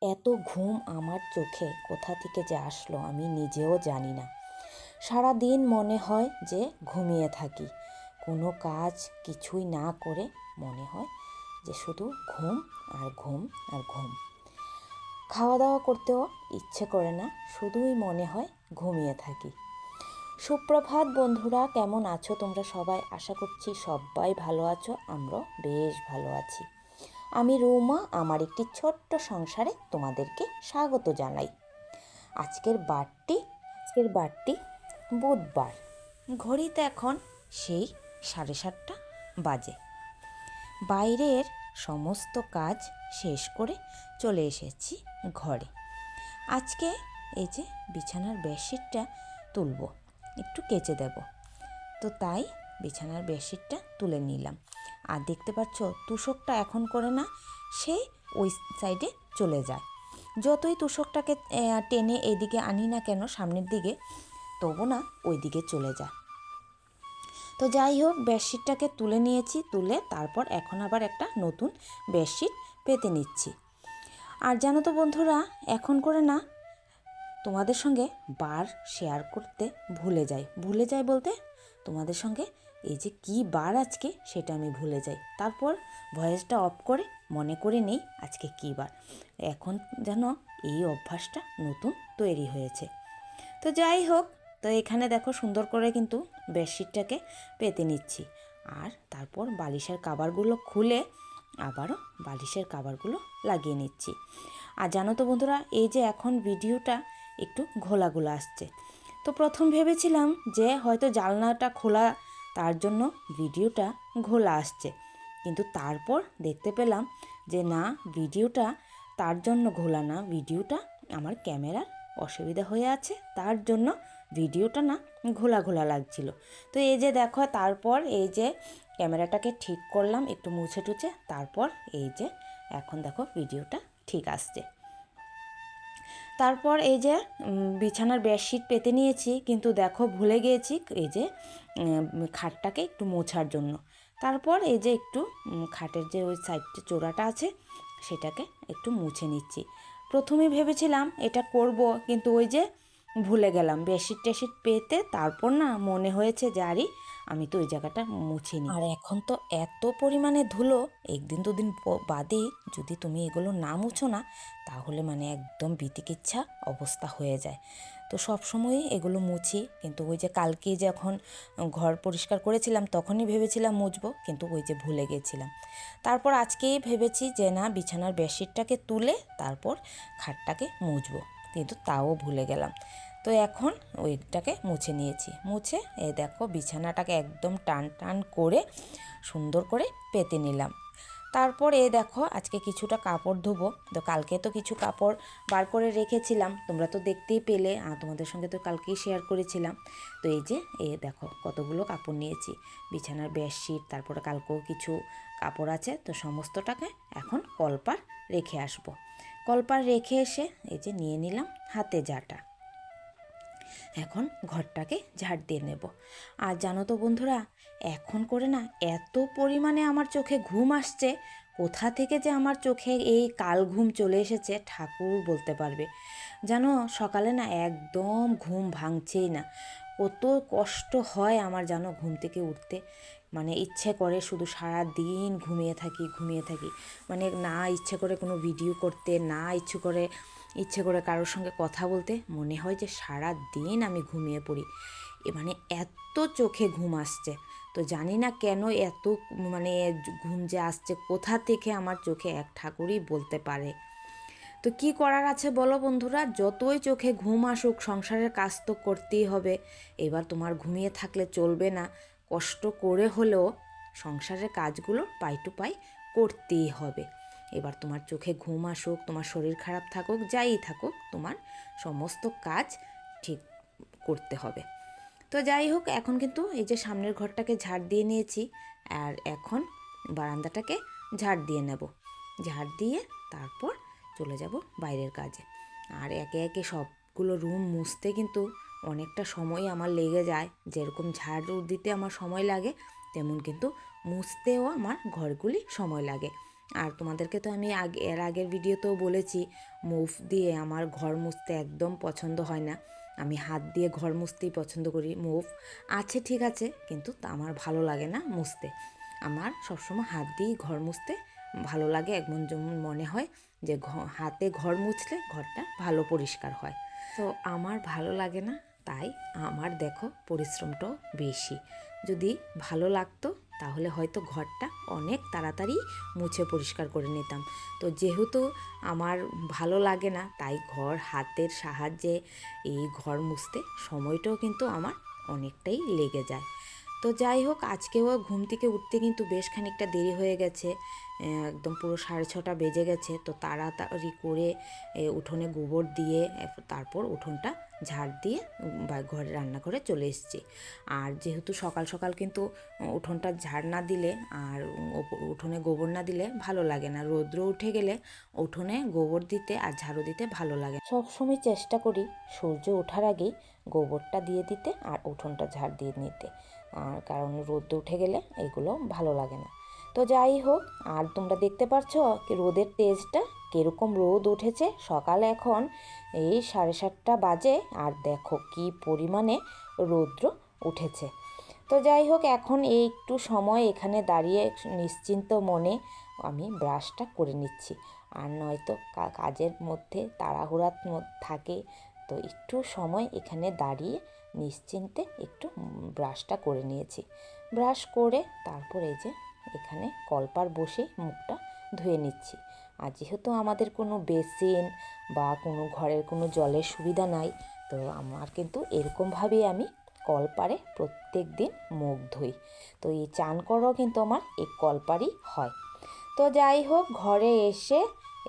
এত ঘুম আমার চোখে কোথা থেকে যে আসলো আমি নিজেও জানি না। সারা দিন মনে হয় যে ঘুমিয়ে থাকি, কোনো কাজ কিছুই না করে মনে হয় যে শুধু ঘুম আর ঘুম আর ঘুম। খাওয়া দাওয়া করতেও ইচ্ছে করে না, শুধুই মনে হয় ঘুমিয়ে থাকি। সুপ্রভাত বন্ধুরা, কেমন আছো তোমরা সবাই? আশা করছি সবাই ভালো আছো, আমরাও বেশ ভালো আছি। আমি রুমা, আমার একটি ছোট্ট সংসারে তোমাদেরকে স্বাগত জানাই। আজকের বারটি বুধবার। ঘড়িতে এখন সেই 7:30 বাজে। বাইরের সমস্ত কাজ শেষ করে চলে এসেছি ঘরে। আজকে এই যে বিছানার বেডশিটটা তুলব, একটু কেচে দেব, তো তাই বিছানার বেডশিটটা তুলে নিলাম। আর দেখতে পাচ্ছ তোশকটা এখন করে না, সে ওই সাইডে চলে যায়। যতই তোশকটাকে টেনে এদিকে আনি না কেন সামনের দিকে, তবু না ওই দিকে চলে যায়। তো যাই হোক, বেডশিটটাকে তুলে নিয়েছি, তুলে তারপর এখন আবার একটা নতুন বেডশিট পেতে নিচ্ছি। আর জানো তো বন্ধুরা, এখন করে না তোমাদের সঙ্গে বার শেয়ার করতে ভুলে যাই বলতে তোমাদের সঙ্গে এই যে কি বার আজকে সেটা আমি ভুলে যাই। তারপর ভয়েসটা অফ করে মনে করে নেই আজকে কী বার। এখন যেন এই অভ্যাসটা নতুন তৈরি হয়েছে। তো যাই হোক, তো এখানে দেখো সুন্দর করে কিন্তু বেডশিটটাকে পেতে নিচ্ছি। আর তারপর বালিশের কাভারগুলো খুলে আবারও বালিশের কাভারগুলো লাগিয়ে নিচ্ছি। আর জানো তো বন্ধুরা, এই যে এখন ভিডিওটা একটু ঘোলাঘোলা আসছে, তো প্রথম ভেবেছিলাম যে হয়তো জানলাটা খোলা, তার জন্য ভিডিওটা ঘোলা আসছে। কিন্তু তারপর দেখতে পেলাম যে না, ভিডিওটা তার জন্য ঘোলা না, ভিডিওটা আমার ক্যামেরার অসুবিধা হয়ে আছে, তার জন্য ভিডিওটা না ঘোলা ঘোলা লাগছিল। তো এই যে দেখো, তারপর এই যে ক্যামেরাটাকে ঠিক করলাম একটু মুছে টুছে, তারপর এই যে এখন দেখো ভিডিওটা ঠিক আসছে। তারপর এই যে বিছানার বেডশিট পেতে নিয়েছি, কিন্তু দেখো ভুলে গিয়েছি এই যে খাটটাকে একটু মোছার জন্য। তারপর এই যে একটু খাটের যে ওই সাইডটা চোড়াটা আছে সেটাকে একটু মুছে নিচ্ছি। প্রথমে ভেবেছিলাম এটা করব, কিন্তু ওই যে ভুলে গেলাম বেডশিট টেডশিট পেতে। তারপর না মনে হয়েছে যে আরে আমি তো ওই জায়গাটা মুছিনি। আর এখন তো এত পরিমাণে ধুলো, একদিন দুদিন বাদে যদি তুমি এগুলো না মুছো না, তাহলে মানে একদম বিতিকিচ্ছা অবস্থা হয়ে যায়। তো সব সময়ই এগুলো মুছি, কিন্তু ওই যে কালকে যখন ঘর পরিষ্কার করেছিলাম তখনই ভেবেছিলাম মুছবো, কিন্তু ওই যে ভুলে গেছিলাম। তারপর আজকেই ভেবেছি যে না, বিছানার বেডশিটটাকে তুলে তারপর খাটটাকে মুছবো, কিন্তু তাও ভুলে গেলাম। তো এখন ওইটাকে মুছে নিয়েছি, মুছে এই দেখো বিছানাটাকে একদম টান টান করে সুন্দর করে পেতে নিলাম। তারপর এই দেখো আজকে কিছুটা কাপড় ধোবো। তো কালকে তো কিছু কাপড় বার করে রেখেছিলাম, তোমরা তো দেখতেই পেলে, আর তোমাদের সঙ্গে তো কালকেই শেয়ার করেছিলাম। তো এই যে দেখো কতগুলো কাপড় নিয়েছি, বিছানার বেডশিট, তারপরে কালকেও কিছু কাপড় আছে। তো সমস্তটাকে এখন কলপার রেখে আসবো। কলপার রেখে এসে এই যে নিয়ে নিলাম হাতে ঝাঁটা, এখন ঘরটাকে ঝাড় দিয়ে নেব। আর জানো তো বন্ধুরা, এখন করে না এত পরিমাণে আমার চোখে ঘুম আসছে, কোথা থেকে যে আমার চোখে এই কাল ঘুম চলে এসেছে ঠাকুর বলতে পারবে। জানো সকালে না একদম ঘুম ভাঙছেই না, কত কষ্ট হয় আমার জানো ঘুম থেকে উঠতে। মানে ইচ্ছে করে শুধু সারা দিন ঘুমিয়ে থাকি, মানে না ইচ্ছে করে কোনো ভিডিও করতে, না ইচ্ছে করে কারোর সঙ্গে কথা বলতে, মনে হয় যে সারা দিন আমি ঘুমিয়ে পড়ি। মানে এত চোখে ঘুম আসছে, তো জানি না কেন এত মানে ঘুম যে আসছে কোথা থেকে আমার চোখে, এক ঠাকুরই বলতে পারে। তো কি করার আছে বলো বন্ধুরা, যতই চোখে ঘুম আসুক সংসারের কাজ তো করতেই হবে। এবার তোমার ঘুমিয়ে থাকলে চলবে না, কষ্ট করে হলেও সংসারের কাজগুলো পাই টু পাই করতেই হবে। এবার তোমার চোখে ঘুম আসুক, তোমার শরীর খারাপ থাকুক, যাই থাকুক, তোমার সমস্ত কাজ ঠিক করতে হবে। তো যাই হোক, এখন কিন্তু এই যে সামনের ঘরটাকে ঝাড় দিয়ে নিয়েছি, আর এখন বারান্দাটাকে ঝাড় দিয়ে নেব। ঝাড় দিয়ে তারপর চলে যাব বাইরের কাজে। আর একে একে সবগুলো রুম মুছতে কিন্তু অনেকটা সময় আমার লেগে যায়। যেরকম ঝাড়ু দিতে আমার সময় লাগে, তেমন কিন্তু মুছতেও আমার ঘরগুলি সময় লাগে। আর তোমাদেরকে তো আমি এর আগের ভিডিওতেও বলেছি, মুভ দিয়ে আমার ঘর মুছতে একদম পছন্দ হয় না। আমি হাত দিয়ে ঘর মুছতেই পছন্দ করি। মুভ আছে ঠিক আছে, কিন্তু তা আমার ভালো লাগে না মুছতে। আমার সবসময় হাত দিয়েই ঘর মুছতে ভালো লাগে। এমন যেমন মনে হয় যে হাতে ঘর মুছলে ঘরটা ভালো পরিষ্কার হয়। তো আমার ভালো লাগে না, তাই আমার দেখো পরিশ্রমটাও বেশি। যদি ভালো লাগতো তাহলে হয়তো ঘরটা অনেক তাড়াতাড়ি মুছে পরিষ্কার করে নিতাম। তো যেহেতু আমার ভালো লাগে না, তাই হাতের সাহায্যে এই ঘর মুছতে সময়টাও কিন্তু আমার অনেকটাই লেগে যায়। তো যাই হোক, আজকেও ঘুম থেকে উঠতে কিন্তু বেশ খানিকটা দেরি হয়ে গেছে, একদম পুরো 6:30 বেজে গেছে। তো তাড়াতাড়ি করে উঠোনে গোবর দিয়ে তারপর উঠোনটা ঝাড় দিয়ে বা ঘরে রান্নাঘরে চলে এসেছি। আর যেহেতু সকাল সকাল কিন্তু উঠোনটা ঝাড় না দিলে আর উঠোনে গোবর না দিলে ভালো লাগে না। রৌদ্র উঠে গেলে উঠোনে গোবর দিতে আর ঝাড়ু দিতে ভালো লাগে। সবসময় চেষ্টা করি সূর্য ওঠার আগেই গোবরটা দিয়ে দিতে আর উঠোনটা ঝাড় দিয়ে নিতে, আর কারণ রোদ উঠে গেলে এগুলো ভালো লাগে না। তো যাই হোক, আর তোমরা দেখতে পাচ্ছ রোদের তেজটা কীরকম, রোদ উঠেছে সকালে। এখন এই 7:30 বাজে আর দেখো কি পরিমাণে রৌদ্র উঠেছে। তো যাই হোক, এখন এই একটু সময় এখানে দাঁড়িয়ে নিশ্চিন্ত মনে আমি ব্রাশটা করে নিচ্ছি। আর নয়তো কাজের মধ্যে তাড়াহুড়া থাকে, তো একটু সময় এখানে দাঁড়িয়ে নিশ্চিন্তে একটু ব্রাশটা করে নিয়েছি। ব্রাশ করে তারপর এই যে এখানে কলপার বসে মুখটা ধুয়ে নিচ্ছি। আর যেহেতু আমাদের কোনো বেসিন বা কোনো ঘরের কোনো জলের সুবিধা নাই, তো আমার কিন্তু এরকমভাবেই আমি কলপারে প্রত্যেক দিন মুখ ধুই। তো এই চান করাও কিন্তু আমার এই কলপারই হয়। তো যাই হোক, ঘরে এসে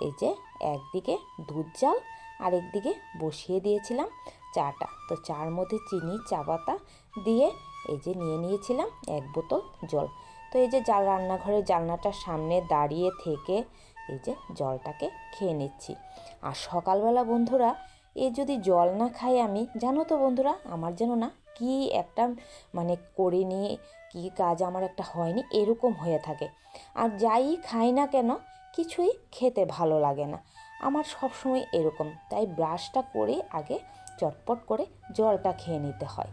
এই যে একদিকে দুধ জাল আর একদিকে বসিয়ে দিয়েছিলাম চাটা। তো চার মধ্যে চিনি চা পাতা দিয়ে এই যে নিয়ে নিয়েছিলাম 1 বোতল জল। তো এই যে রান্নাঘরের জানলাটার সামনে দাঁড়িয়ে থেকে এই যে জলটাকে খেয়ে নিচ্ছি। আর সকালবেলা বন্ধুরা এই যদি জল না খাই আমি, জানো তো বন্ধুরা, আমার যেন না কি একটা মানে করিনি, কি কাজ আমার একটা হয়নি এরকম হয়ে থাকে। আর যাই খাই না কেন কিছুই খেতে ভালো লাগে না আমার, সবসময় এরকম। তাই ব্রাশটা করে আগে চটপট করে জলটা খেয়ে নিতে হয়।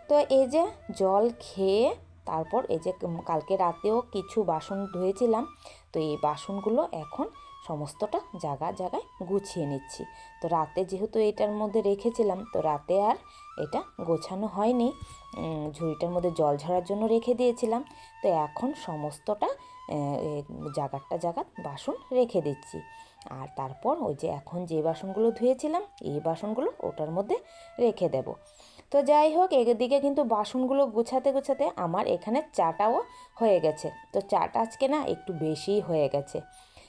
তো এই যে জল খেয়ে তারপর এই যে কালকে রাতেও কিছু বাসন ধুয়েছিলাম, তো এই বাসনগুলো এখন সমস্তটা জায়গায় গুছিয়ে নিচ্ছি। তো রাতে যেহেতু এটার মধ্যে রেখেছিলাম, তো রাতে আর এটা গোছানো হয়নি, ঝুড়িটার মধ্যে জল ঝরার জন্য রেখে দিয়েছিলাম। তো এখন সমস্তটা জায়গা বাসন রেখে দিচ্ছি। আর তারপর ওই যে এখন যে বাসনগুলো ধুয়েছিলাম এই বাসনগুলো ওটার মধ্যে রেখে দেব। তো যাই হোক, এদিকে কিন্তু বাসনগুলো গোছাতে আমার এখানে চাটাও হয়ে গেছে। তো চাটা আজকে না একটু বেশিই হয়ে গেছে।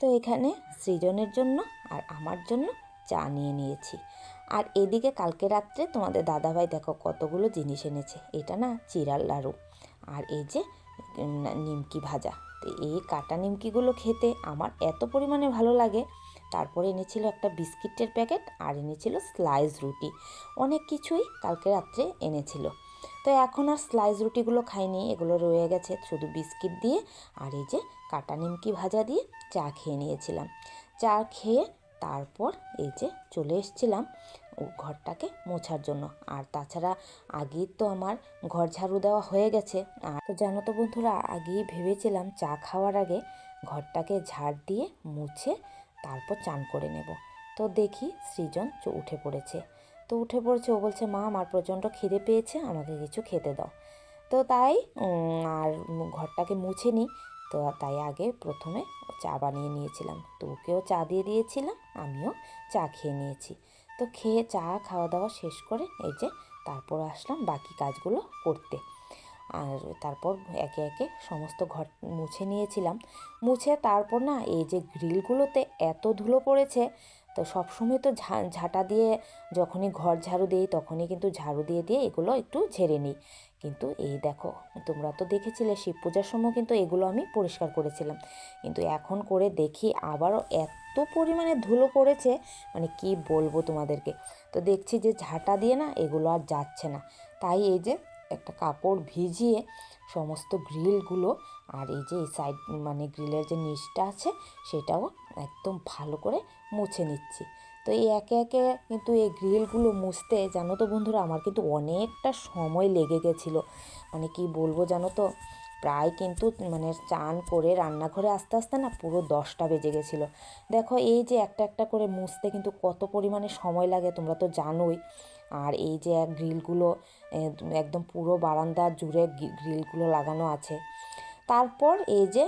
তো এখানে সৃজনের জন্য আর আমার জন্য চা নিয়ে নিয়েছি। আর এদিকে কালকে রাত্রে তোমাদের দাদাভাই দেখো কতগুলো জিনিস এনেছে। এটা না চিড়ার লাড়ু, আর এই যে নিমকি ভাজা। তো এই কাটা নিমকিগুলো খেতে আমার এত পরিমাণে ভালো লাগে। তারপরে এনেছিল একটা বিস্কিটের প্যাকেট আর এনেছিল স্লাইস রুটি, অনেক কিছুই কালকে রাত্রে এনেছিল। তো এখন আর স্লাইস রুটিগুলো খাইনি, এগুলো রয়ে গেছে, শুধু বিস্কিট দিয়ে আর এই যে কাটা নিমকি ভাজা দিয়ে চা খেয়ে নিয়েছিলাম। চা খেয়ে তারপর এই যে চলে এসেছিলাম ঘরটাকে মোছার জন্য। আর তাছাড়া আগেই তো আমার ঘর ঝাড়ু দেওয়া হয়ে গেছে। আর তো জানো তো বন্ধুরা, আগেই ভেবেছিলাম চা খাওয়ার আগে ঘরটাকে ঝাড় দিয়ে মুছে তারপর চান করে নেব। তো দেখি সৃজন উঠে পড়েছে। ও বলছে, মা আমার প্রচণ্ড খিদে পেয়েছে, আমাকে কিছু খেতে দাও। তো তাই আর ঘরটাকে মুছে নিই। তো তাই আগে প্রথমে চা বানিয়ে নিয়েছিলাম, তো ওকেও চা দিয়ে দিয়েছিলাম, আমিও চা খেয়ে নিয়েছি। তো খেয়ে খাওয়া দাওয়া শেষ করে এই যে তারপর আসলাম বাকি কাজগুলো করতে। আর তারপর একে একে সমস্ত ঘর মুছে নিয়েছিলাম। মুছে তারপর না এই যে গ্রিলগুলোতে এত ধুলো পড়েছে, তো সবসময় তো ঝাঁটা দিয়ে যখনই ঘর ঝাড়ু দিই তখনই কিন্তু ঝাড়ু দিয়ে এগুলো একটু ঝেড়ে নিই। কিন্তু এই দেখো, তোমরা তো দেখেছিলে শিব পূজার সময় কিন্তু এগুলো আমি পরিষ্কার করেছিলাম, কিন্তু এখন করে দেখি আবারও এত পরিমাণে ধুলো পড়েছে, মানে কি বলবো তোমাদেরকে। তো দেখছি যে ঝাঁটা দিয়ে না এগুলো আর যাচ্ছে না, তাই এই যে একটা কাপড় ভিজিয়ে সমস্ত গ্রিলগুলো আর এই যে এই সাইড মানে গ্রিলের যে নিচটা আছে সেটাও একদম ভালো করে মুছে নিচ্ছি। তো এই একে একে কিন্তু এই গ্রিলগুলো মুছতে জানো তো বন্ধুরা আমার কিন্তু অনেকটা সময় লেগে গেছিলো। মানে কি বলবো জানো তো, প্রায় কিন্তু মানে চান করে রান্নাঘরে আস্তে আস্তে না পুরো 10টা বেজে গেছিলো। দেখো এই যে একটা একটা করে মুছতে কিন্তু কত পরিমাণে সময় লাগে তোমরা তো জানোই। আর এই যে গ্রিলগুলো একদম পুরো বারান্দা জুড়ে গ্রিলগুলো লাগানো আছে। তারপর এই যে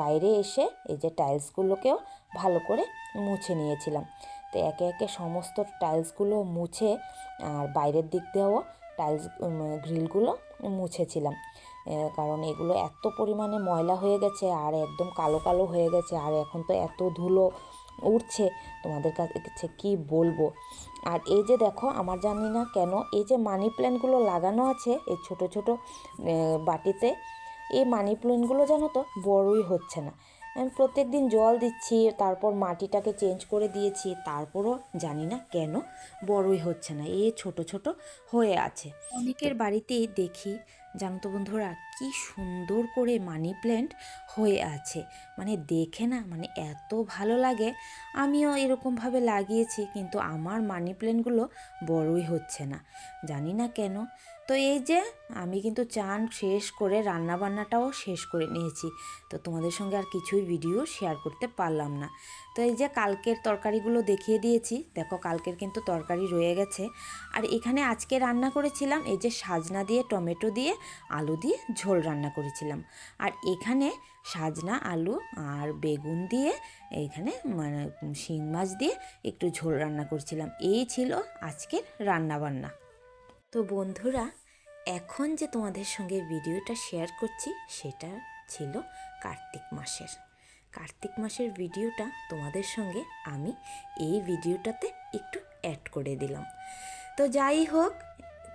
বাইরে এসে এই যে টাইলসগুলোকেও ভালো করে মুছে নিয়েছিলাম। তো একে একে সমস্ত টাইলসগুলো মুছে আর বাইরের দিক দিয়েও টাইলস গ্রিলগুলো মুছেছিলাম, কারণ এগুলো এত পরিমাণে ময়লা হয়ে গেছে আর একদম কালো কালো হয়ে গেছে। আর এখন তো এত ধুলো উঠছে তোমাদের কাছে কি বলবো। আর এই যে দেখো আমার জানি না কেন এই যে মানি প্ল্যান্টগুলো লাগানো আছে এই ছোট ছোট বাটিতে, এই মানি প্ল্যান্টগুলো জানো তো বড়ই হচ্ছে না। আমি প্রত্যেক দিন জল দিচ্ছি, তারপর মাটিটাকে চেঞ্জ করে দিয়েছি, তারপরও জানি না কেন বড়ই হচ্ছে না, এই ছোট ছোট হয়ে আছে। অনেকের বাড়িতেই দেখি জানো তো বন্ধুরা কি সুন্দর করে মানি প্ল্যান্ট হয়ে আছে, মানে দেখে না মানে এত ভালো লাগে। আমিও এরকমভাবে লাগিয়েছি কিন্তু আমার মানি প্ল্যান্টগুলো বড়ই হচ্ছে না, জানি না কেন। তো এই যে আমি কিন্তু চান শেষ করে রান্নাবান্নাটাও শেষ করে নিয়েছি, তো তোমাদের সঙ্গে আর কিছুই ভিডিও শেয়ার করতে পারলাম না। তো এই যে কালকের তরকারিগুলো দেখিয়ে দিয়েছি, দেখো কালকের কিন্তু তরকারি রয়ে গেছে। আর এখানে আজকে রান্না করেছিলাম এই যে সাজনা দিয়ে টমেটো দিয়ে আলু দিয়ে ঝোল রান্না করেছিলাম। আর এখানে সাজনা আলু আর বেগুন দিয়ে এইখানে মানে শিং মাছ দিয়ে একটু ঝোল রান্না করেছিলাম। এই ছিল আজকের রান্নাবান্না। তো বন্ধুরা এখন যে তোমাদের সঙ্গে ভিডিওটা শেয়ার করছি সেটা ছিল কার্তিক মাসের ভিডিওটা তোমাদের সঙ্গে আমি এই ভিডিওটাতে একটু অ্যাড করে দিলাম। তো যাই হোক,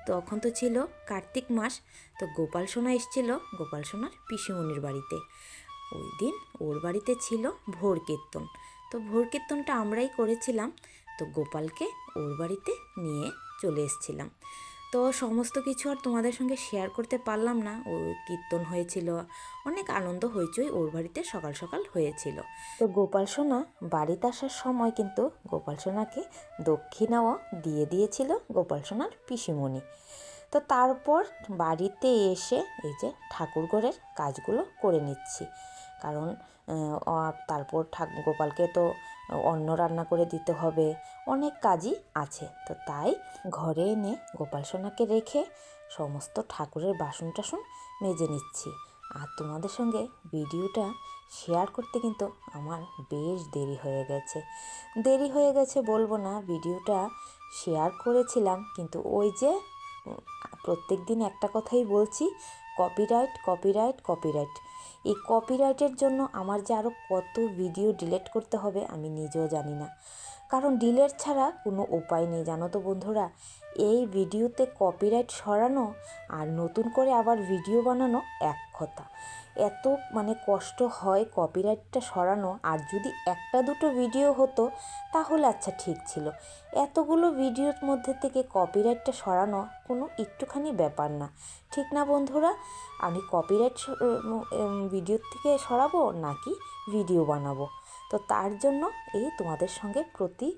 তখন তো ছিল কার্তিক মাস, তো গোপাল সোনা এসেছিল গোপাল সোনার পিসিমণির বাড়িতে। ওই দিন ওর বাড়িতে ছিল ভোর কীর্তন, তো ভোর কীর্তনটা আমরাই করেছিলাম। তো গোপালকে ওর বাড়িতে নিয়ে চলে এসেছিলাম। তো সমস্ত কিছু আর তোমাদের সঙ্গে শেয়ার করতে পারলাম না। ও কীর্তন হয়েছিল, অনেক আনন্দ হইচই ওর বাড়িতে সকাল সকাল হয়েছিল। তো গোপাল সোনা বাড়িতে আসার সময় কিন্তু গোপাল সোনাকে দক্ষিণাও দিয়ে দিয়েছিল গোপাল সোনার পিসিমণি। তো তারপর বাড়িতে এসে এই যে ঠাকুরঘরের কাজগুলো করে নিচ্ছি, কারণ তারপর গোপালকে তো অন্ন রান্না করে দিতে হবে, অনেক কাজই আছে। তো তাই ঘরে এনে গোপাল সোনাকে রেখে সমস্ত ঠাকুরের বাসন টাসন মেজে নিচ্ছি। আর তোমাদের সঙ্গে ভিডিওটা শেয়ার করতে কিন্তু আমার বেশ দেরি হয়ে গেছে বলবো না, ভিডিওটা শেয়ার করেছিলাম কিন্তু ওই যে প্রত্যেক দিন একটা কথাই বলছি, কপিরাইট। এই কপিরাইটের জন্য আমার যে আরও কত ভিডিও ডিলিট করতে হবে আমি নিজেও জানি না, কারণ ডিলিট ছাড়া কোনো উপায় নেই জানো তো বন্ধুরা। এই ভিডিওতে কপিরাইট সরানো আর নতুন করে আবার ভিডিও বানানো এক কথা, এত মানে কষ্ট হয় কপিরাইটটা সরানো। আর যদি একটা দুটো ভিডিও হতো তাহলে আচ্ছা ঠিক ছিল, এতগুলো ভিডিওর মধ্যে থেকে কপিরাইটটা সরানো কোনো একটুখানি ব্যাপার না, ঠিক না বন্ধুরা? আমি কপিরাইট ভিডিওর থেকে সরাবো নাকি ভিডিও বানাবো? তো তার জন্য এই তোমাদের সঙ্গে প্রতি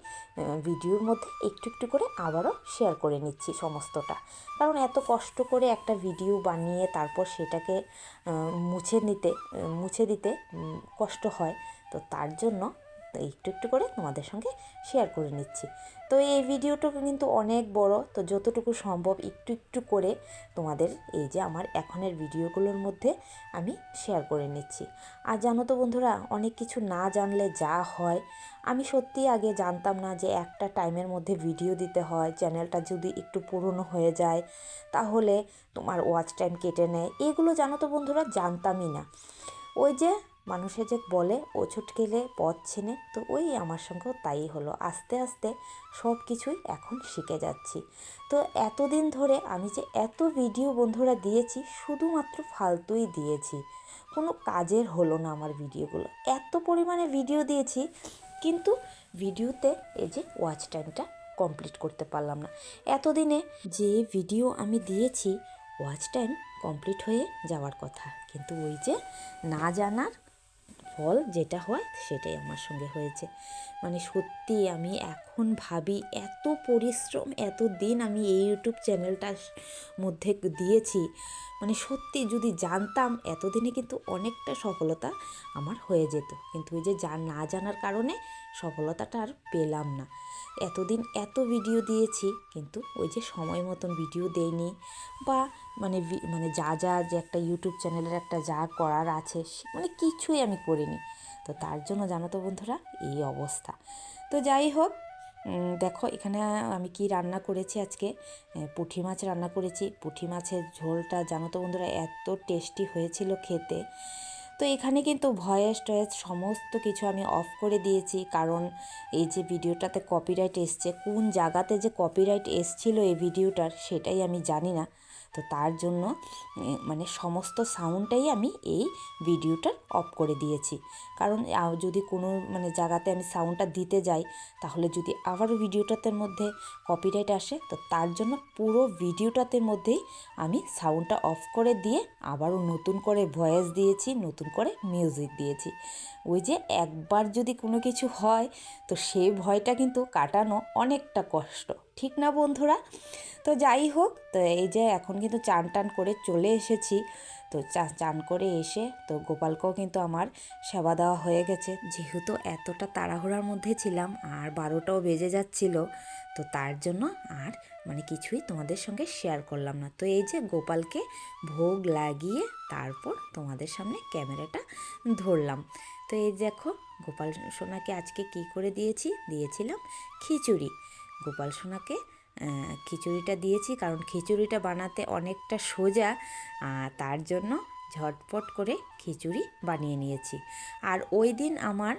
ভিডিওর মধ্যে একটু একটু করে আবারও শেয়ার করে নিচ্ছি সমস্তটা, কারণ এত কষ্ট করে একটা ভিডিও বানিয়ে তারপর সেটাকে মুছে দিতে কষ্ট হয়। তো তার জন্য একটু একটু করে তোমাদের সঙ্গে শেয়ার করে নিচ্ছি। তো এই ভিডিওটা কিন্তু অনেক বড়, তো যতটুকু সম্ভব একটু একটু করে তোমাদের এই যে আমার এখনের ভিডিওগুলোর মধ্যে আমি শেয়ার করে নিচ্ছি। আর জানো তো বন্ধুরা, অনেক কিছু না জানলে যা হয়, আমি সত্যি আগে জানতাম না যে একটা টাইমের মধ্যে ভিডিও দিতে হয়, চ্যানেলটা যদি একটু পুরনো হয়ে যায় তাহলে তোমার ওয়াচ টাইম কেটে নেয়, এগুলো জানো তো বন্ধুরা জানতামই না। ওই যে মানুষে যে বলে ওছুট গেলে পথ চেনে, তো ওই আমার সঙ্গেও তাই হলো, আস্তে আস্তে সব কিছুই এখন শিখে যাচ্ছি। তো এতদিন ধরে আমি যে এত ভিডিও বন্ধুরা দিয়েছি শুধুমাত্র ফালতুই দিয়েছি, কোনো কাজের হলো না আমার ভিডিওগুলো, এত পরিমাণে ভিডিও দিয়েছি কিন্তু ভিডিওতে এই যে ওয়াচ টাইমটা কমপ্লিট করতে পারলাম না। এতদিনে যে ভিডিও আমি দিয়েছি ওয়াচ টাইম কমপ্লিট হয়ে যাওয়ার কথা, কিন্তু ওই যে না জানার ফল যেটা হয় সেটাই আমার সঙ্গে হয়েছে। মানে সত্যি আমি এখন ভাবি এত পরিশ্রম এত দিন আমি এই ইউটিউব চ্যানেলটার মধ্যে দিয়েছি, মানে সত্যি যদি জানতাম এতদিনে কিন্তু অনেকটা সফলতা আমার হয়ে যেত, কিন্তু ওই যে না জানার কারণে সফলতাটা আর পেলাম না। এতদিন এত ভিডিও দিয়েছি কিন্তু ওই যে সময় মতন ভিডিও দেয়নি, বা মানে যা যে একটা ইউটিউব চ্যানেলের একটা যা করার আছে মানে কিছুই আমি করিনি। তো তার জন্য জানো তো বন্ধুরা এই অবস্থা। তো যাই হোক, দেখো এখানে আমি কি রান্না করেছি আজকে। পুঁটি মাছ রান্না করেছি। পুঁটি মাছের ঝোলটা জানো তো বন্ধুরা এত টেস্টি হয়েছিল খেতে। তো এখানে কিন্তু ভয়েস টয়েস সমস্ত কিছু আমি অফ করে দিয়েছি, কারণ এই যে ভিডিওটাতে কপিরাইট এসছে, কোন জায়গাতে যে কপিরাইট এসছিল এই ভিডিওটার সেটাই আমি জানি না। তো তার জন্য মানে সমস্ত সাউন্ডটাই আমি এই ভিডিওটার অফ করে দিয়েছি, কারণ যদি কোনো মানে জায়গাতে আমি সাউন্ডটা দিতে যাই তাহলে যদি আবারও ভিডিওটাতে মধ্যে কপিরাইট আসে, তো তার জন্য পুরো ভিডিওটাতে মধ্যেই আমি সাউন্ডটা অফ করে দিয়ে আবারও নতুন করে ভয়েস দিয়েছি, নতুন করে মিউজিক দিয়েছি। ওই যে একবার যদি কোনো কিছু হয় তো সেই ভয়টা কিন্তু কাটানো অনেকটা কষ্ট, ঠিক না বন্ধুরা? তো যাই হোক, তো এই যে এখন কিন্তু চান টান করে চলে এসেছি। তো চান করে এসে তো গোপালকেও কিন্তু আমার সেবা দেওয়া হয়ে গেছে, যেহেতু এতটা তাড়াহুড়ার মধ্যে ছিলাম আর 12টাও বেজে যাচ্ছিল, তো তার জন্য আর মানে কিছুই তোমাদের সঙ্গে শেয়ার করলাম না। তো এই যে গোপালকে ভোগ লাগিয়ে তারপর তোমাদের সামনে ক্যামেরাটা ধরলাম। তো এই দেখো গোপাল সোনাকে আজকে কি করে দিয়েছিলাম খিচুড়ি। গোপাল সোনাকে খিচুড়িটা দিয়েছি, কারণ খিচুড়িটা বানাতে অনেকটা সোজা, তার জন্য ঝটপট করে খিচুড়ি বানিয়ে নিয়েছি। আর ওই দিন আমার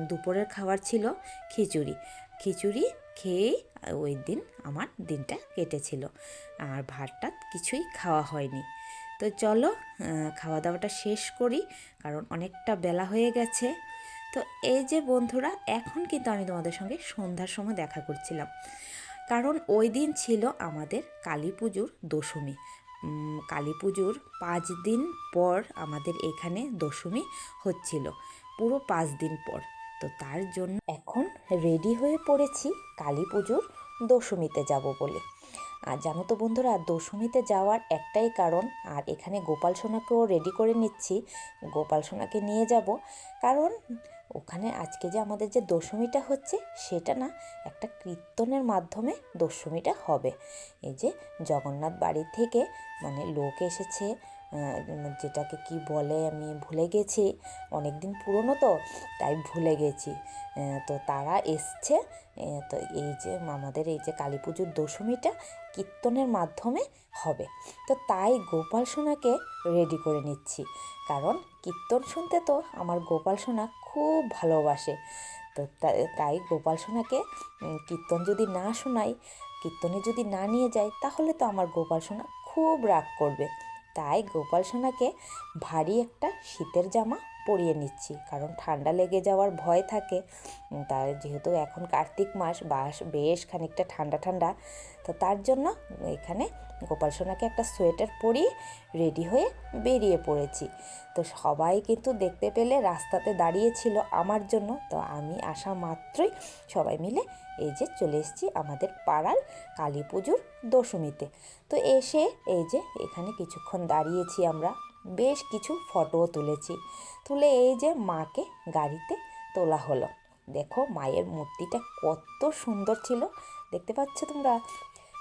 দুপুরের খাবার ছিল খিচুড়ি খেয়েই ওই দিন আমার দিনটা কেটেছিল, আর ভাতটা কিছুই খাওয়া হয়নি। তো চলো খাওয়া দাওয়াটা শেষ করি, কারণ অনেকটা বেলা হয়ে গেছে। তো এই যে বন্ধুরা এখন কিন্তু আমি তোমাদের সঙ্গে সন্ধ্যার সময় দেখা করছিলাম, কারণ ওই দিন ছিল আমাদের কালী পুজোর দশমী। কালী পুজোর 5 দিন পর আমাদের এখানে দশমী হচ্ছিল, পুরো 5 দিন পর। তো তার জন্য এখন রেডি হয়ে পড়েছি কালী পুজোর দশমীতে যাব বলে। আর জানো তো বন্ধুরা দশমীতে যাওয়ার একটাই কারণ, আর এখানে গোপাল সোনাকেও রেডি করে নিচ্ছি, গোপাল সোনাকে নিয়ে যাব, কারণ ওখানে আজকে যে আমাদের যে দশমীটা হচ্ছে সেটা না একটা কীর্তনের মাধ্যমে দশমীটা হবে। এই যে জগন্নাথ বাড়ি থেকে মানে লোক এসেছে, যেটাকে কি বলে আমি ভুলে গেছি, অনেক দিন পুরনো তো তাই ভুলে গেছি। তো তারা এসছে, তো এই যে আমাদের এই যে কালী পুজোর দশমীটা কীর্তনের মাধ্যমে হবে। তো তাই গোপাল সোনাকে রেডি করে নিচ্ছি, কারণ কীর্তন শুনতে তো আমার গোপাল সোনা খুব ভালোবাসে। তো তাই গোপাল সোনাকে কীর্তন যদি না শোনাই, কীর্তনে যদি না নিয়ে যাই, তাহলে তো আমার গোপাল সোনা খুব রাগ করবে। তাই গোপাল সোনাকে ভারী একটা শীতের জামা পরিয়ে নিচ্ছি, কারণ ঠান্ডা লেগে যাওয়ার ভয় থাকে। তার যেহেতু এখন কার্তিক মাস, বেশ খানিকটা ঠান্ডা ঠান্ডা, তো তার জন্য এখানে গোপাল সোনাকে একটা সোয়েটার পরিয়ে রেডি হয়ে বেরিয়ে পড়েছি। তো সবাই কিন্তু দেখতে পেলে রাস্তাতে দাঁড়িয়েছিল আমার জন্য, তো আমি আসা মাত্রই সবাই মিলে এই যে চলে এসেছি আমাদের পাড়ার কালী পুজোর দশমীতে। তো এসে এই যে এখানে কিছুক্ষণ দাঁড়িয়েছি আমরা, বেশ কিছু ফটোও তুলে এই যে মাকে গাড়িতে তোলা হলো। দেখো মায়ের মূর্তিটা কত সুন্দর ছিল, দেখতে পাচ্ছ তোমরা,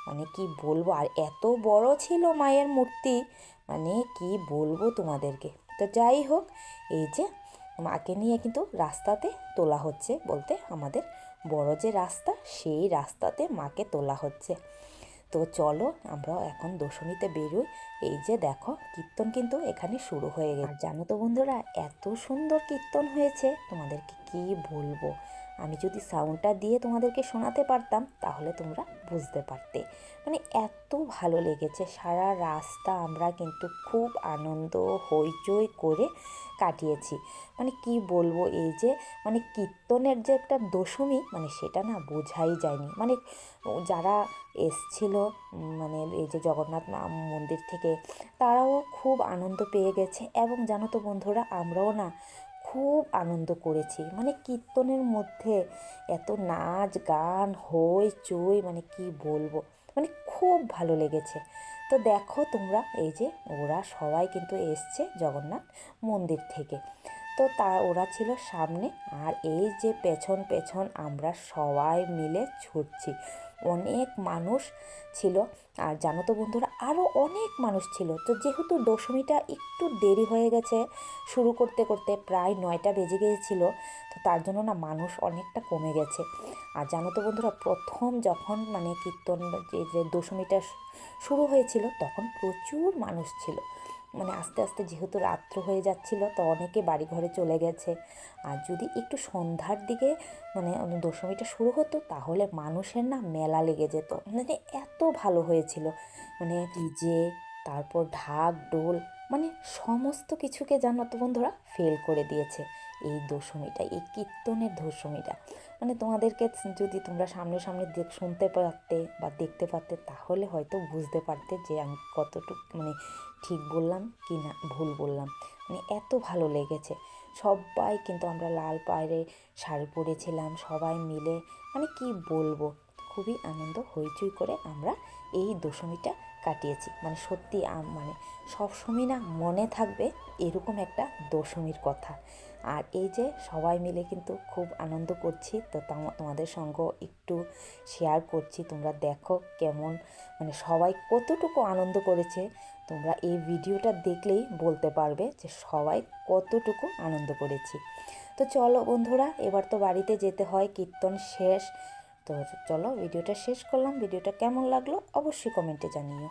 মানে কি বলবো, আর এত বড় ছিল মায়ের মূর্তি, মানে কি বলবো তোমাদেরকে। তো যাই হোক, এই যে মাকে নিয়ে কিন্তু রাস্তাতে তোলা হচ্ছে, বলতে আমাদের বড় যে রাস্তা সেই রাস্তাতে মাকে তোলা হচ্ছে। তো চলো আমরাও এখন দশমীতে বেরোই। এই যে দেখো কীর্তন কিন্তু এখানে শুরু হয়ে গেছে। জানো তো বন্ধুরা এত সুন্দর কীর্তন হয়েছে তোমাদেরকে কি বলবো, আমি যদি সাউন্ডটা দিয়ে তোমাদেরকে শোনাতে পারতাম তাহলে তোমরা বুঝতে পারতে। মানে এত ভালো লেগেছে, সারা রাস্তা আমরা কিন্তু খুব আনন্দ হইচই করে কাটিয়েছি। মানে কি বলবো, এই যে মানে কীর্তনের যে একটা দশমী, মানে সেটা না বোঝাই যায়নি। মানে যারা এসছিল মানে এই যে জগন্নাথ মন্দির থেকে, তারাও খুব আনন্দ পেয়ে গেছে। এবং জানো তো বন্ধুরা, আমরাও না খুব আনন্দ করেছি। মানে কীর্তনের মধ্যে এত নাচ গান হই চই, মানে কি বলবো, মানে খুব ভালো লেগেছে। তো দেখো তোমরা, এই যে ওরা সবাই কিন্তু এসছে জগন্নাথ মন্দির থেকে। তো ওরা ছিল সামনে, আর এই যে পেছন পেছন আমরা সবাই মিলে ছুটছি। অনেক মানুষ ছিল। আর জানো তো বন্ধুরা, আরও অনেক মানুষ ছিল। তো যেহেতু দশমীটা একটু দেরি হয়ে গেছে শুরু করতে করতে, প্রায় 9টা বেজে গিয়েছিল, তো তার জন্য না মানুষ অনেকটা কমে গেছে। আর জানো তো বন্ধুরা, প্রথম যখন মানে কীর্তন যে দশমীটা শুরু হয়েছিল, তখন প্রচুর মানুষ ছিল। মানে আস্তে আস্তে যেহেতু রাত্র হয়ে যাচ্ছিল, তো অনেকে বাড়ি ঘরে চলে গেছে। আর যদি একটু সন্ধ্যার দিকে মানে দশমীটা শুরু হতো, তাহলে মানুষের না মেলা লেগে যেত। মানে এত ভালো হয়েছিল, মানে ডিজে, তারপর ঢাক ঢোল, মানে সমস্ত কিছুকে জানো তো বন্ধুরা ফেল করে দিয়েছে এই দশমীটা, এই কীর্তনের দশমীটা। মানে তোমাদেরকে যদি তোমরা সামনে সামনে শুনতে পারতে বা দেখতে পারতে, তাহলে হয়তো বুঝতে পারতে যে আমি কতটুকু মানে ঠিক বললাম কি না ভুল বললাম। মানে এত ভালো লেগেছে। সবাই কিন্তু আমরা লাল পাড়ে শাড়ি পরেছিলাম সবাই মিলে। মানে কি বলবো, খুবই আনন্দ হইচই করে আমরা এই দশমীটা কাটিয়েছি। মানে সত্যি মানে সবসময় না মনে থাকবে এরকম একটা দশমীর কথা। আর এই যে সবাই মিলে কিন্তু খুব আনন্দ করছি, তো তোমাদের সঙ্গ একটু শেয়ার করছি। তোমরা দেখো কেমন, মানে সবাই কতটুকু আনন্দ করেছে। তোমরা এই ভিডিওটা দেখলেই বলতে পারবে যে সবাই কতটুকু আনন্দ করেছি। তো চলো বন্ধুরা, এবার তো বাড়িতে যেতে হয়, কীর্তন শেষ। তো চলো ভিডিওটা শেষ করলাম। ভিডিওটা কেমন লাগলো অবশ্যই কমেন্টে জানিও।